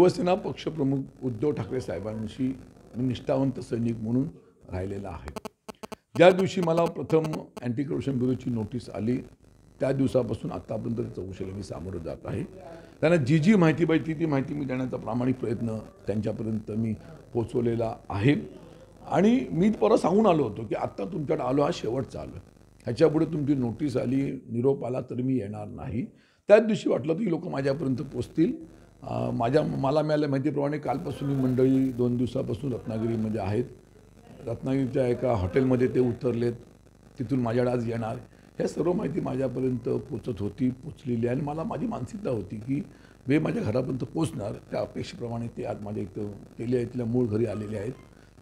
शिवसेना पक्षप्रमुख उद्धव ठाकरे साहेबांशी मी निष्ठावंत सैनिक म्हणून राहिलेला आहे। ज्या दिवशी मला प्रथम अँटी करप्शन ब्युरोची नोटीस आली त्या दिवसापासून आतापर्यंत चौकशीला मी सामोरं जात आहे। त्यांना जी माहिती पाहिजे ती माहिती मी देण्याचा प्रामाणिक प्रयत्न त्यांच्यापर्यंत मी पोहोचवलेला आहे। आणि मी परत सांगून आलो होतो की आत्ता तुमच्याकडे आलो, हा शेवटचा आलो, ह्याच्यापुढे तुमची नोटीस आली, निरोप आला तर मी येणार नाही। त्याच दिवशी वाटलं की लोक माझ्यापर्यंत पोचतील। मला मिळाल्या माहितीप्रमाणे कालपासून ही मंडळी 2 दिवसापासून रत्नागिरीमध्ये आहेत। रत्नागिरीच्या एका हॉटेलमध्ये ते उतरलेत, तिथून माझ्याकडे आज येणार। ह्या सर्व माहिती माझ्यापर्यंत पोचलेली आहे आणि मला माझी मानसिकता होती की वे माझ्या घरापर्यंत पोचणार, त्या अपेक्षेप्रमाणे ते आज माझ्या इथं इथल्या मूळ घरी आलेले आहेत,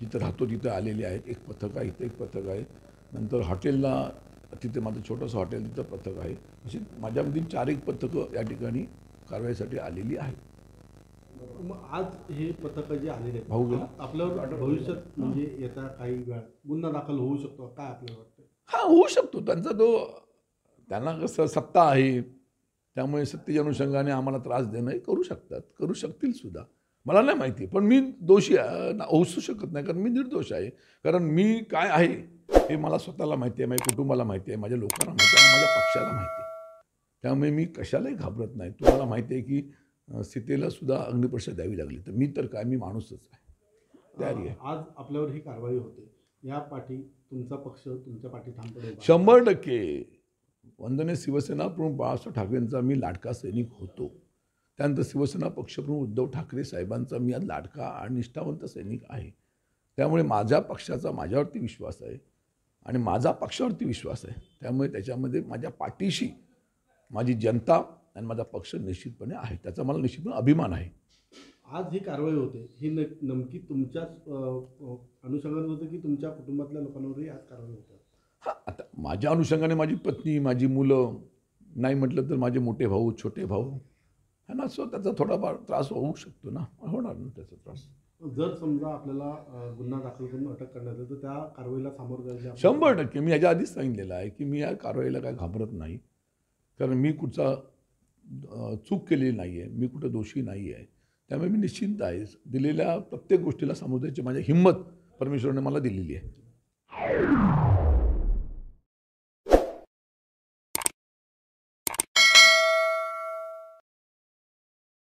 जिथं राहतो तिथं आलेले आहेत। एक पथक आहे, इथं एक पथक आहे, नंतर हॉटेलला तिथे माझं छोटंसं हॉटेल तिथं पथक आहे। अशी माझ्यामधील 4 पथकं या ठिकाणी कारवाईसाठी आलेली आहेत। मग आज हे पथक जे आलेले भाऊ गेला आपल्यावर भविष्यात म्हणजे येता काही वेळ गुन्हा दाखल होऊ शकतो काय आपल्याला वाटतं? हां, होऊ शकतो। त्यांना कसं सत्ता आहे, त्यामुळे सत्तेच्या अनुषंगाने आम्हाला त्रास देणं करू शकतात, करू शकतील सुद्धा। मला नाही माहिती, पण मी दोषी होऊ शकत नाही, कारण मी निर्दोष आहे। कारण मी काय आहे हे मला स्वतःला माहिती आहे, माझ्या कुटुंबाला माहिती आहे, माझ्या लोकांना माहिती आहे, माझ्या पक्षाला माहिती आहे। त्यामुळे मी कशालाही घाबरत नाही। तुम्हाला माहिती आहे की सीतेला सुद्धा अग्निपरीक्षा द्यावी लागली, तर मी तर काय, मी माणूसच आहे, तयारी आहे। आज आपल्यावर ही कारवाई होते, या पाठी तुमचा पक्ष तुमच्या पाठी ठामपणे 100%। वंदनीय शिवसेना प्रमुख बाळासाहेब ठाकरेंचा मी लाडका सैनिक होतो। त्यानंतर शिवसेना पक्षप्रमुख उद्धव ठाकरे साहेबांचा मी आज लाडका आणि निष्ठावंत सैनिक आहे। त्यामुळे माझ्या पक्षाचा माझ्यावरती विश्वास आहे आणि माझा पक्षावरती विश्वास आहे। त्यामुळे त्याच्यामध्ये माझ्या पाठीशी माझी जनता आणि माझा पक्ष निश्चितपणे आहे, त्याचा मला निश्चितपणे अभिमान आहे। आज ही कारवाई होते ही नमकी तुमच्याच अनुषंगाने होतं की तुमच्या कुटुंबातल्या लोकांवरही आज कारवाई होते? हां, आता माझ्या अनुषंगाने माझी पत्नी, माझी मुलं, नाही म्हटलं तर माझे मोठे भाऊ, छोटे भाऊ, ह्यांना त्याचा थोडाफार त्रास होऊ शकतो ना, होणार ना त्याचा त्रास। जर समजा आपल्याला गुन्हा दाखल करून अटक करण्यात आली तर त्या कारवाईला सामोरं जायला 100%। मी याच्या आधीच सांगितलेलं आहे की मी या कारवाईला काय घाबरत नाही, कारण मी कुठचा चूक केलेली नाही आहे, मी कुठं दोषी नाही आहे। त्यामुळे मी निश्चिंत आहे। दिलेल्या प्रत्येक गोष्टीला सामोरं जायची माझी हिंमत परमेश्वराने मला दिलेली आहे।